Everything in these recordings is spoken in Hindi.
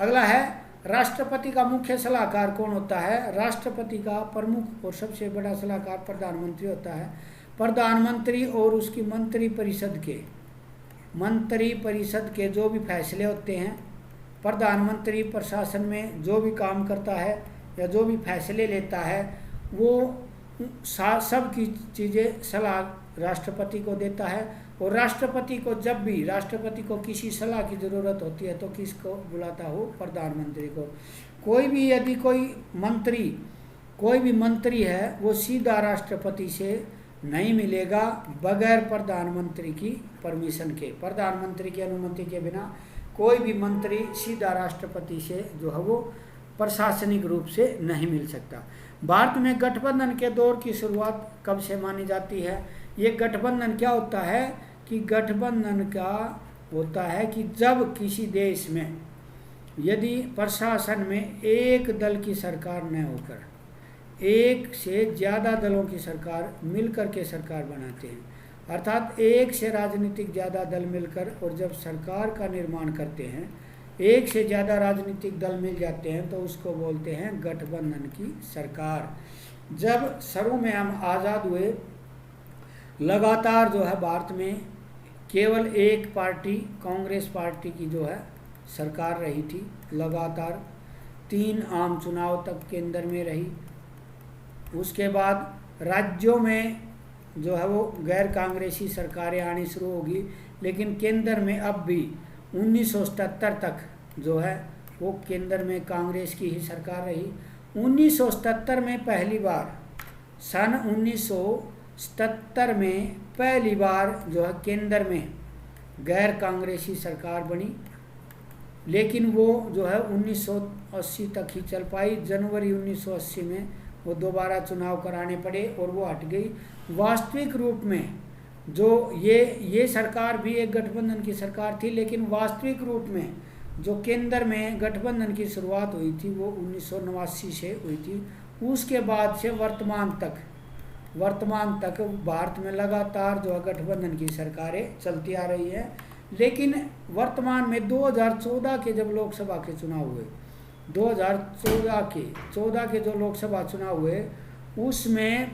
अगला है राष्ट्रपति का मुख्य सलाहकार कौन होता है? राष्ट्रपति का प्रमुख और सबसे बड़ा सलाहकार प्रधानमंत्री होता है। प्रधानमंत्री और उसकी मंत्री परिषद के जो भी फैसले होते हैं, प्रधानमंत्री प्रशासन में जो भी काम करता है या जो भी फैसले लेता है, वो सब की चीज़ें सलाह राष्ट्रपति को देता है। और राष्ट्रपति को जब भी राष्ट्रपति को किसी सलाह की ज़रूरत होती है तो किसको बुलाता हो? प्रधानमंत्री को। कोई भी यदि कोई भी मंत्री है वो सीधा राष्ट्रपति से नहीं मिलेगा बगैर प्रधानमंत्री की परमिशन के, प्रधानमंत्री की अनुमति के बिना कोई भी मंत्री सीधा राष्ट्रपति से जो है वो प्रशासनिक रूप से नहीं मिल सकता। भारत में गठबंधन के दौर की शुरुआत कब से मानी जाती है? ये गठबंधन क्या होता है कि गठबंधन का होता है कि जब किसी देश में यदि प्रशासन में एक दल की सरकार न होकर एक से ज़्यादा दलों की सरकार मिलकर के सरकार बनाते हैं, अर्थात एक से राजनीतिक ज़्यादा दल मिलकर और जब सरकार का निर्माण करते हैं, एक से ज़्यादा राजनीतिक दल मिल जाते हैं तो उसको बोलते हैं गठबंधन की सरकार। जब शुरू में हम आज़ाद हुए, लगातार जो है भारत में केवल एक पार्टी कांग्रेस पार्टी की जो है सरकार रही थी, लगातार 3 आम चुनाव तक केंद्र में रही। उसके बाद राज्यों में जो है वो गैर कांग्रेसी सरकारें आनी शुरू होगी, लेकिन केंद्र में अब भी 1977 तक जो है वो केंद्र में कांग्रेस की ही सरकार रही। 1977 में पहली बार, सन 1977 में पहली बार जो है केंद्र में गैर कांग्रेसी सरकार बनी, लेकिन वो जो है 1980 तक ही चल पाई। जनवरी 1980 में वो दोबारा चुनाव कराने पड़े और वो हट गई। वास्तविक रूप में जो ये सरकार भी एक गठबंधन की सरकार थी, लेकिन वास्तविक रूप में जो केंद्र में गठबंधन की शुरुआत हुई थी वो 1989 से हुई थी। उसके बाद से वर्तमान तक भारत में लगातार जो है गठबंधन की सरकारें चलती आ रही है। लेकिन वर्तमान में 2014 के जब लोकसभा के चुनाव हुए, 2014 के जो लोकसभा चुनाव हुए उसमें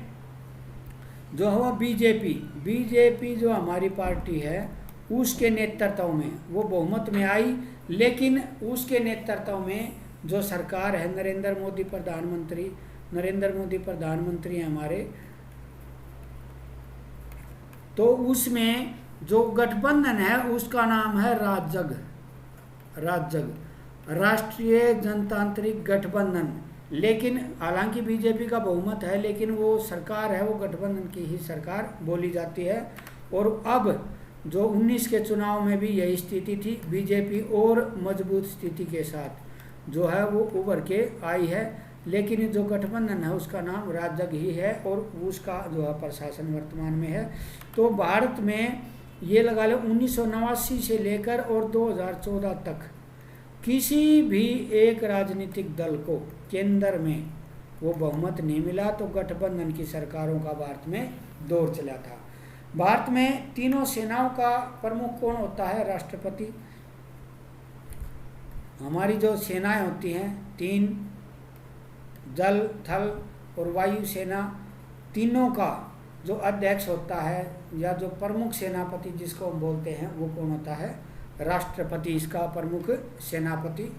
जो है बीजेपी जो हमारी पार्टी है उसके नेतृत्व में वो बहुमत में आई, लेकिन उसके नेतृत्व में जो सरकार है नरेंद्र मोदी प्रधानमंत्री हैं हमारे, तो उसमें जो गठबंधन है उसका नाम है राजग राष्ट्रीय जनतांत्रिक गठबंधन। लेकिन हालांकि बीजेपी का बहुमत है, लेकिन वो सरकार है वो गठबंधन की ही सरकार बोली जाती है। और अब जो 19 के चुनाव में भी यही स्थिति थी, बीजेपी और मजबूत स्थिति के साथ जो है वो उभर के आई है, लेकिन जो गठबंधन है उसका नाम राजग ही है और उसका जो है प्रशासन वर्तमान में है। तो भारत में ये लगा लो 1989 से लेकर और 2014 तक किसी भी एक राजनीतिक दल को केंद्र में वो बहुमत नहीं मिला, तो गठबंधन की सरकारों का भारत में दौर चला था। भारत में तीनों सेनाओं का प्रमुख कौन होता है? राष्ट्रपति। हमारी जो सेनाएं होती हैं 3, जल, थल और वायु सेना, तीनों का जो अध्यक्ष होता है या जो प्रमुख सेनापति जिसको हम बोलते हैं वो कौन होता है? राष्ट्रपति इसका प्रमुख सेनापति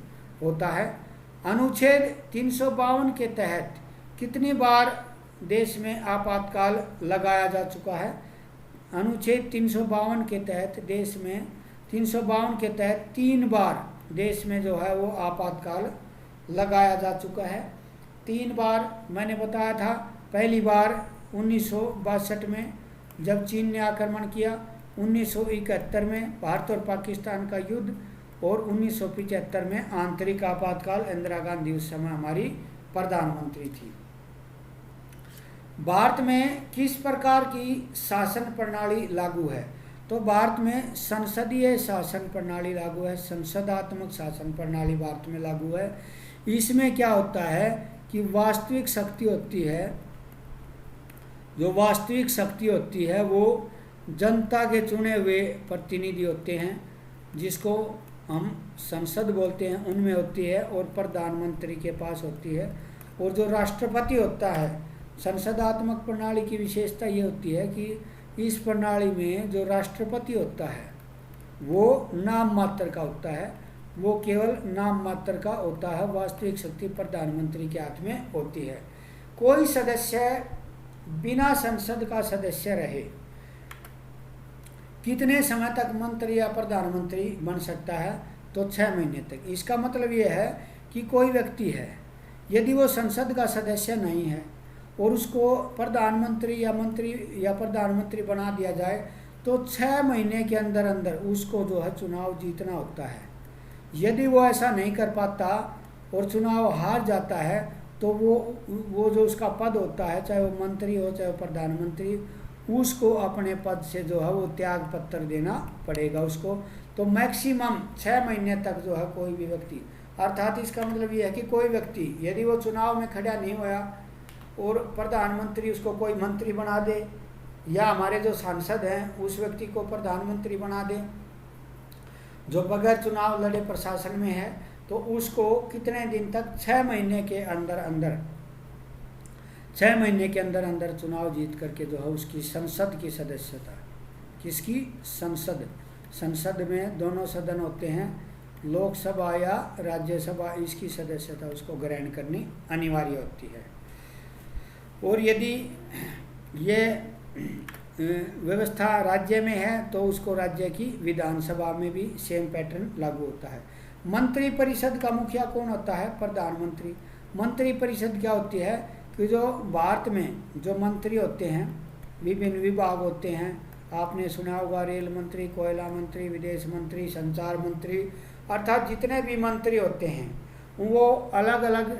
होता है। अनुच्छेद 352 के तहत कितनी बार देश में आपातकाल लगाया जा चुका है? अनुच्छेद 352 के तहत देश में 3 बार देश में जो है वो आपातकाल लगाया जा चुका है। 3 बार मैंने बताया था। पहली बार 1962 में जब चीन ने आक्रमण किया, 1971 में भारत और पाकिस्तान का युद्ध और 1975 में आंतरिक आपातकाल। इंदिरा गांधी उस समय हमारी प्रधानमंत्री थी। भारत में किस प्रकार की शासन प्रणाली लागू है? तो भारत में संसदीय शासन प्रणाली लागू है, संसदात्मक शासन प्रणाली भारत में लागू है। इसमें क्या होता है कि वास्तविक शक्ति होती है वो जनता के चुने हुए प्रतिनिधि होते हैं, जिसको हम संसद बोलते हैं उनमें होती है और प्रधानमंत्री के पास होती है। और जो राष्ट्रपति होता है, संसदात्मक प्रणाली की विशेषता ये होती है कि इस प्रणाली में जो राष्ट्रपति होता है वो नाम मात्र का होता है, वो केवल नाम मात्र का होता है, वास्तविक शक्ति प्रधानमंत्री के हाथ में होती है। कोई सदस्य बिना संसद का सदस्य रहे कितने समय तक मंत्री या प्रधानमंत्री बन सकता है? तो 6 महीने तक। इसका मतलब ये है कि कोई व्यक्ति है, यदि वो संसद का सदस्य नहीं है और उसको प्रधानमंत्री या मंत्री या प्रधानमंत्री बना दिया जाए तो 6 महीने के अंदर अंदर उसको जो है चुनाव जीतना होता है। यदि वो ऐसा नहीं कर पाता और चुनाव हार जाता है तो वो जो उसका पद होता है, चाहे वो मंत्री हो चाहे वो प्रधानमंत्री, उसको अपने पद से जो है वो त्याग पत्र देना पड़ेगा उसको। तो मैक्सिमम 6 महीने तक जो है कोई भी व्यक्ति, अर्थात इसका मतलब ये है कि कोई व्यक्ति यदि वो चुनाव में खड़ा नहीं हुआ और प्रधानमंत्री उसको कोई मंत्री बना दे या हमारे जो सांसद हैं उस व्यक्ति को प्रधानमंत्री बना दे जो बगैर चुनाव लड़े प्रशासन में है, तो उसको कितने दिन तक? 6 महीने के अंदर अंदर 6 महीने के अंदर अंदर चुनाव जीत करके जो है उसकी संसद की सदस्यता, किसकी? संसद में दोनों सदन होते हैं, लोकसभा या राज्यसभा, इसकी सदस्यता उसको ग्रहण करनी अनिवार्य होती है। और यदि ये व्यवस्था राज्य में है तो उसको राज्य की विधानसभा में भी सेम पैटर्न लागू होता है। मंत्रिपरिषद का मुखिया कौन होता है? प्रधानमंत्री। मंत्रिपरिषद क्या होती है कि जो भारत में जो मंत्री होते हैं, विभिन्न विभाग होते हैं, आपने सुना होगा रेल मंत्री, कोयला मंत्री, विदेश मंत्री, संचार मंत्री, अर्थात जितने भी मंत्री होते हैं वो अलग अलग,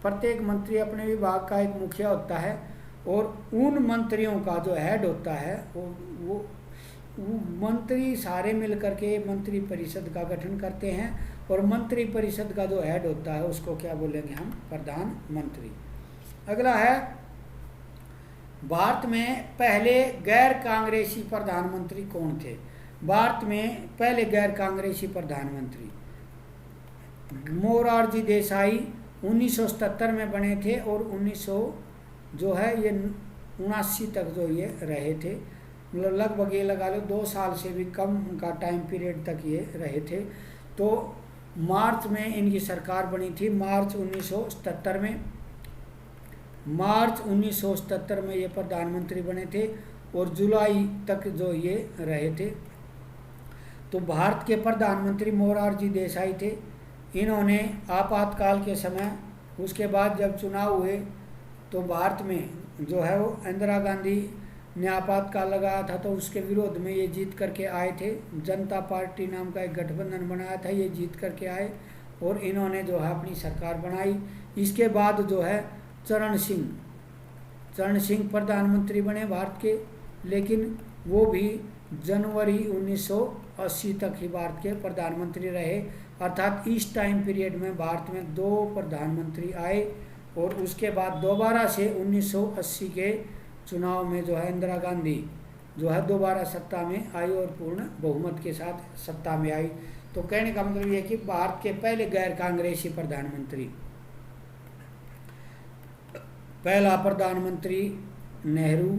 प्रत्येक मंत्री अपने विभाग का एक मुखिया होता है और उन मंत्रियों का जो हेड होता है वो मंत्री सारे मिलकर के मंत्री परिषद का गठन करते हैं और मंत्री परिषद का जो हेड होता है उसको क्या बोलेंगे हम? प्रधानमंत्री। अगला है, भारत में पहले गैर कांग्रेसी प्रधानमंत्री कौन थे? भारत में पहले गैर कांग्रेसी प्रधानमंत्री मोरारजी देसाई 1977 में बने थे और 1900 जो है ये 79 तक जो ये रहे थे, मतलब लगभग ये लगा लो 2 साल से भी कम का टाइम पीरियड तक ये रहे थे। तो मार्च में इनकी सरकार बनी थी, मार्च 1977 में ये प्रधानमंत्री बने थे और जुलाई तक जो ये रहे थे। तो भारत के प्रधानमंत्री मोरारजी देसाई थे। इन्होंने आपातकाल के समय, उसके बाद जब चुनाव हुए तो भारत में जो है वो इंदिरा गांधी ने आपातकाल लगाया था तो उसके विरोध में ये जीत करके आए थे। जनता पार्टी नाम का एक गठबंधन बनाया था, ये जीत करके आए और इन्होंने जो है अपनी सरकार बनाई। इसके बाद जो है चरण सिंह प्रधानमंत्री बने भारत के, लेकिन वो भी जनवरी 1980 तक ही भारत के प्रधानमंत्री रहे। अर्थात इस टाइम पीरियड में भारत में 2 प्रधानमंत्री आए और उसके बाद दोबारा से 1980 के चुनाव में जो है इंदिरा गांधी जो है दोबारा सत्ता में आई और पूर्ण बहुमत के साथ सत्ता में आई। तो कहने का मतलब ये है कि भारत के पहले गैर कांग्रेसी प्रधानमंत्री, पहला प्रधानमंत्री नेहरू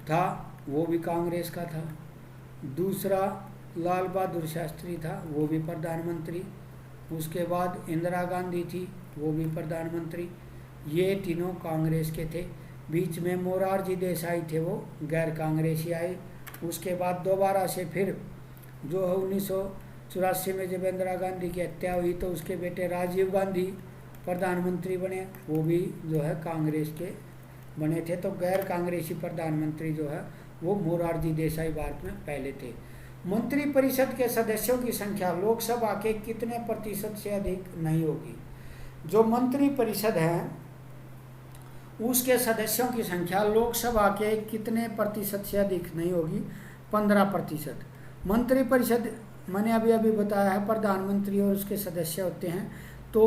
था, वो भी कांग्रेस का था। दूसरा लाल बहादुर शास्त्री था, वो भी प्रधानमंत्री। उसके बाद इंदिरा गांधी थी, वो भी प्रधानमंत्री। ये तीनों कांग्रेस के थे। बीच में मोरारजी देसाई थे, वो गैर कांग्रेसी आए। उसके बाद दोबारा से फिर जो है 1984 में जब इंदिरा गांधी की हत्या हुई तो उसके बेटे राजीव गांधी प्रधानमंत्री बने, वो भी जो है कांग्रेस के बने थे। तो गैर कांग्रेसी प्रधानमंत्री जो है वो मोरारजी देसाई भारत में पहले थे। मंत्रिपरिषद के सदस्यों की संख्या लोकसभा के कितने प्रतिशत से अधिक नहीं होगी? जो मंत्रिपरिषद है उसके सदस्यों की संख्या लोकसभा के कितने प्रतिशत से अधिक नहीं होगी? 15%। मंत्रिपरिषद मैंने अभी बताया है प्रधानमंत्री और उसके सदस्य होते हैं। तो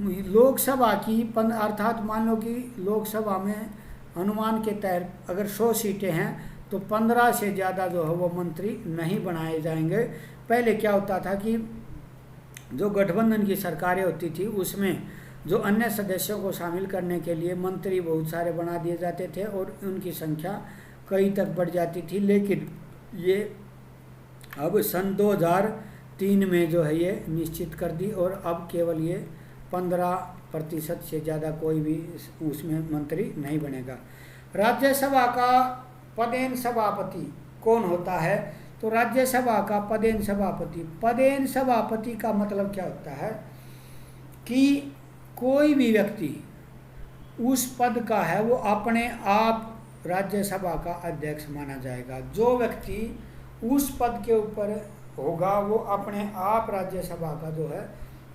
लोकसभा की अर्थात मान लो कि लोकसभा में अनुमान के तहत अगर 100 सीटें हैं तो 15 से ज़्यादा जो है वो मंत्री नहीं बनाए जाएंगे, पहले क्या होता था कि जो गठबंधन की सरकारें होती थी उसमें जो अन्य सदस्यों को शामिल करने के लिए मंत्री बहुत सारे बना दिए जाते थे और उनकी संख्या कई तक बढ़ जाती थी। लेकिन ये अब सन 2003 में जो है ये निश्चित कर दी और अब केवल ये 15% से ज़्यादा कोई भी उसमें मंत्री नहीं बनेगा। राज्यसभा का पदेन सभापति कौन होता है? तो राज्यसभा का पदेन सभापति का मतलब क्या होता है कि कोई भी व्यक्ति उस पद का है वो अपने आप राज्यसभा का अध्यक्ष माना जाएगा। जो व्यक्ति उस पद के ऊपर होगा वो अपने आप राज्यसभा का जो है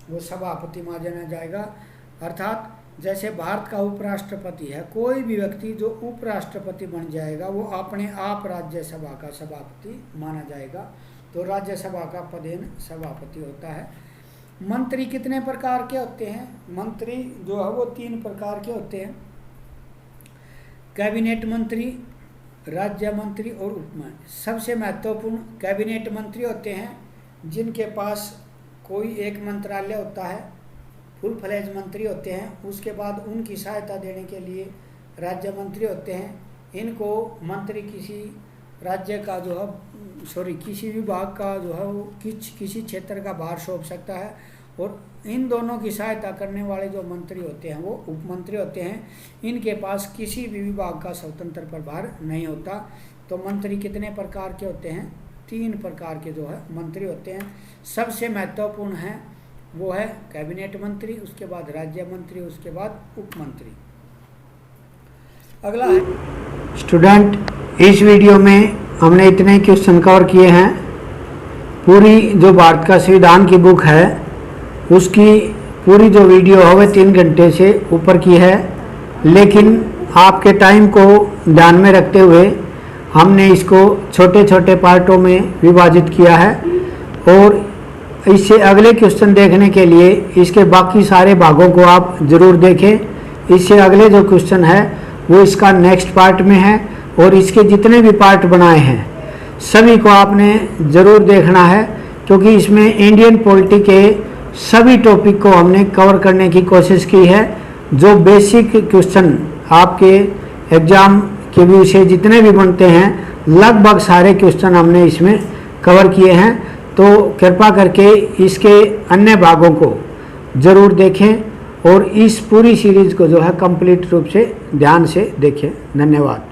वो सभापति माना जाएगा। अर्थात जैसे भारत का उपराष्ट्रपति है, कोई भी व्यक्ति जो उपराष्ट्रपति बन जाएगा वो अपने आप राज्यसभा का सभापति माना जाएगा। तो राज्यसभा का पदेन सभापति होता है। मंत्री कितने प्रकार के होते हैं? मंत्री जो है वो 3 प्रकार के होते हैं, कैबिनेट मंत्री, राज्य मंत्री और उपमंत्री। सबसे महत्वपूर्ण कैबिनेट मंत्री होते हैं जिनके पास कोई एक मंत्रालय होता है, फुल फ्लेज मंत्री होते हैं। उसके बाद उनकी सहायता देने के लिए राज्य मंत्री होते हैं। इनको मंत्री किसी राज्य का जो है किसी विभाग का जो है वो किसी क्षेत्र का भार सौंप सकता है। और इन दोनों की सहायता करने वाले जो मंत्री होते हैं वो उपमंत्री होते हैं। इनके पास किसी भी विभाग का स्वतंत्र प्रभार नहीं होता। तो मंत्री कितने प्रकार के होते हैं? 3 प्रकार के जो है मंत्री होते हैं। सबसे महत्वपूर्ण है वो है कैबिनेट मंत्री, उसके बाद राज्य मंत्री, उसके बाद उपमंत्री। अगला है स्टूडेंट, इस वीडियो में हमने इतने क्वेश्चन कवर किए हैं। पूरी जो भारत का संविधान की बुक है उसकी पूरी जो वीडियो है वह 3 घंटे से ऊपर की है, लेकिन आपके टाइम को ध्यान में रखते हुए हमने इसको छोटे छोटे पार्टों में विभाजित किया है। और इससे अगले क्वेश्चन देखने के लिए इसके बाकी सारे भागों को आप ज़रूर देखें। इससे अगले जो क्वेश्चन है वो इसका नेक्स्ट पार्ट में है और इसके जितने भी पार्ट बनाए हैं सभी को आपने ज़रूर देखना है, क्योंकि इसमें इंडियन पॉलिटी के सभी टॉपिक को हमने कवर करने की कोशिश की है। जो बेसिक क्वेश्चन आपके एग्ज़ाम के व्यू से जितने भी बनते हैं लगभग सारे क्वेश्चन हमने इसमें कवर किए हैं। तो कृपा करके इसके अन्य भागों को ज़रूर देखें और इस पूरी सीरीज़ को जो है कंप्लीट रूप से ध्यान से देखें। धन्यवाद।